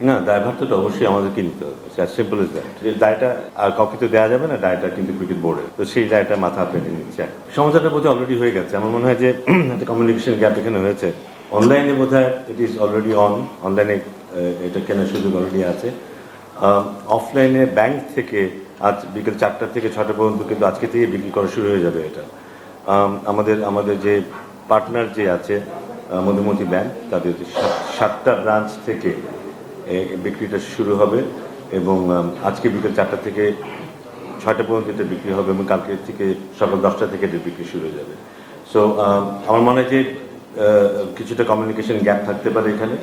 না, দায়ভারটা অবশ্যই আমাদেরকে নিতে হবে। As simple as that. দায়টা আর কাউকে তো দেওয়া যাবে না, দায়টা কিন্তু ক্রিকেট বোর্ডের। তো সেই দায়টা মাথা পেতে নিচ্ছে। সমস্যাটা বোধহয় অলরেডি হয়ে গেছে। আমার মনে হয় যে একটা কমিউনিকেশন গ্যাপ এখানে হয়েছে। অনলাইনে বোধহয় ইট ইজ অলরেডি অন। অনলাইনে এটা কেনার সুযোগ অলরেডি আছে। অফলাইনে ব্যাংক থেকে আজ বিকেল 4টা থেকে 6টা পর্যন্ত কিন্তু আজকে থেকে বিক্রি করা শুরু হয়ে যাবে এটা। আমাদের যে পার্টনার যে আছে মধুমতি ব্যাংক, তাদের 7টা ব্রাঞ্চ থেকে বিক্রিটা শুরু হবে এবং আজকে বিকেল 4টা থেকে 6টা পর্যন্ত এটা বিক্রি হবে এবং কালকে থেকে সকাল 10টা থেকে এটা বিক্রি শুরু হয়ে যাবে। সো আমার মনে হয় যে কিছুটা কমিউনিকেশন গ্যাপ থাকতে পারে এখানে।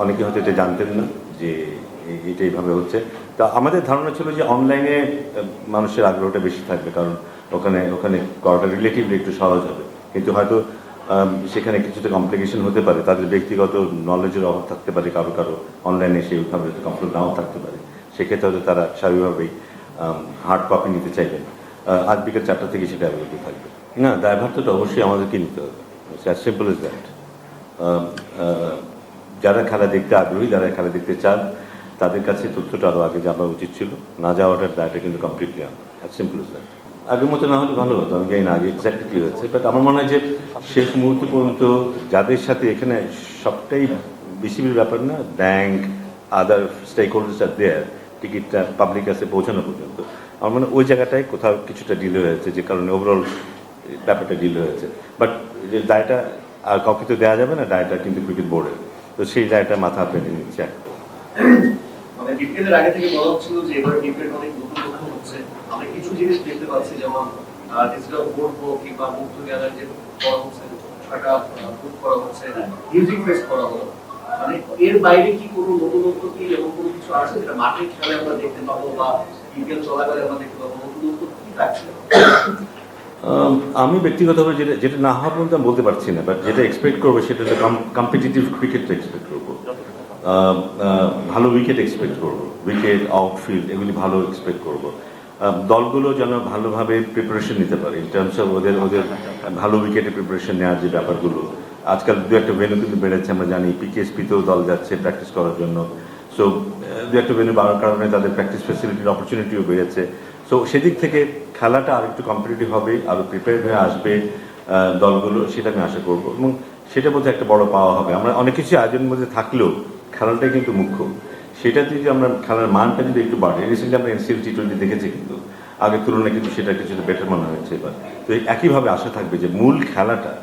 অনেকে হয়তো এটা জানতেন না যে এটা এইভাবে হচ্ছে। তা আমাদের ধারণা ছিল যে অনলাইনে মানুষের আগ্রহটা বেশি থাকবে, কারণ ওখানে করাটা রিলেটিভলি একটু সহজ হবে। কিন্তু হয়তো সেখানে কিছুটা কমপ্লিকেশন হতে পারে, তাদের ব্যক্তিগত নলেজের অভাব থাকতে পারে, কারো অনলাইনে সেইভাবে কমপ্লিট নাও থাকতে পারে। সেক্ষেত্রে হয়তো তারা স্বাভাবিকভাবেই হার্ড কপি নিতে চাইবেন। আজ বিকেল 4টা থেকে সেটা অ্যাভেলেবল থাকবে। না, দায়ভারটা অবশ্যই আমাদেরকে নিতে হবে। As simple as that. যারা খেলা দেখতে আগ্রহী, যারা খেলা দেখতে চান, তাদের কাছে তথ্যটা আরও আগে যাওয়া উচিত ছিল। না যাওয়াটার দায়টা কিন্তু completely as simple as that. আগের মতো না হলে ভালো হতো, আমি জানি না আগে এক্স্যাক্টলি কী হয়েছে, বাট আমার মনে হয় যে শেষ মুহূর্ত পর্যন্ত যাদের সাথে এখানে সবটাই বিসিবির ব্যাপার না, ব্যাংক, আদার স্টেক হোল্ডার্স আর দেয়ার, টিকিটটা পাবলিক কাছে পৌঁছানো পর্যন্ত আমার মনে হয় ওই জায়গাটায় কোথাও কিছুটা ডিলে হয়েছে, যে কারণে ওভারঅল ব্যাপারটা ডিলে হয়েছে। বাট যে দায়টা আর কাউকে তো দেওয়া যাবে না, দায়টা কিন্তু ক্রিকেট বোর্ডের। তো সেই দায়টা মাথা পেতে নিচ্ছে। মানে বিপিএল আগে থেকে বলা হচ্ছিল যে এবার বিপিএল অনেক নতুন নতুন হচ্ছে, আমরা কিছু জিনিস দেখতে পাচ্ছি, যেমন ডিজিটাল বোর্ড হোক কিংবা মুক্ত গ্যালারি যে করা হচ্ছে, ছয়টা বুক করা হচ্ছে, মিউজিক ফেস্ট করা হলো। মানে এর বাইরে কি কোনো নতুনত্ব কি এমন কোনো কিছু আছে যেটা মাঠে খেলে আমরা দেখতে পাবো বা বিপিএল চলাকালে আমরা দেখতে পাবো? নতুনত্ব কি থাকছে? আমি ব্যক্তিগতভাবে যেটা না হওয়া পর্যন্ত আমি বলতে পারছি না, বাট যেটা এক্সপেক্ট করবো সেটা হচ্ছে কম্পিটিটিভ ক্রিকেটটা এক্সপেক্ট করবো। ভালো উইকেট এক্সপেক্ট করবো, উইকেট, আউটফিল্ড এগুলি ভালো এক্সপেক্ট করবো। দলগুলো যেন ভালোভাবে প্রিপারেশন নিতে পারে ইন টার্মস অফ ওদের ভালো উইকেটে প্রিপারেশন নেওয়ার যে ব্যাপারগুলো। আজকাল দু একটা ভেন্যু কিন্তু বেড়েছে, আমরা জানি পিকেএসপিতেও দল যাচ্ছে প্র্যাকটিস করার জন্য। সো দু একটা ভেন্যু বাড়ার কারণে তাদের প্র্যাকটিস ফ্যাসিলিটির অপরচুনিটিও বেড়েছে। সো সেদিক থেকে খেলাটা আর একটু কম্পিটিটিভ হবে, আরও প্রিপেয়ার হয়ে আসবে দলগুলো, সেটা আমি আশা করবো এবং সেটা বোধহয় একটা বড় পাওয়া হবে। আমরা অনেক কিছু আয়োজনের মধ্যে থাকলেও খেলাটাই কিন্তু মুখ্য। সেটাতে যদি আমরা খেলার মানটা যদি একটু বাড়ে, রিসেন্টলি আমরা এনসিএল টি20 দেখেছি, কিন্তু আগের তুলনায় কিন্তু সেটা কিছুটা বেটার মনে হয়েছে এবার। তো একইভাবে আশা থাকবে যে মূল খেলাটা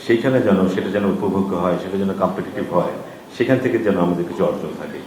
সেইখানে যেন সেটা যেন উপভোগ্য হয়, সেটা যেন কম্পিটিটিভ হয়, সেখান থেকে যেন আমাদের কিছু অর্জন থাকে।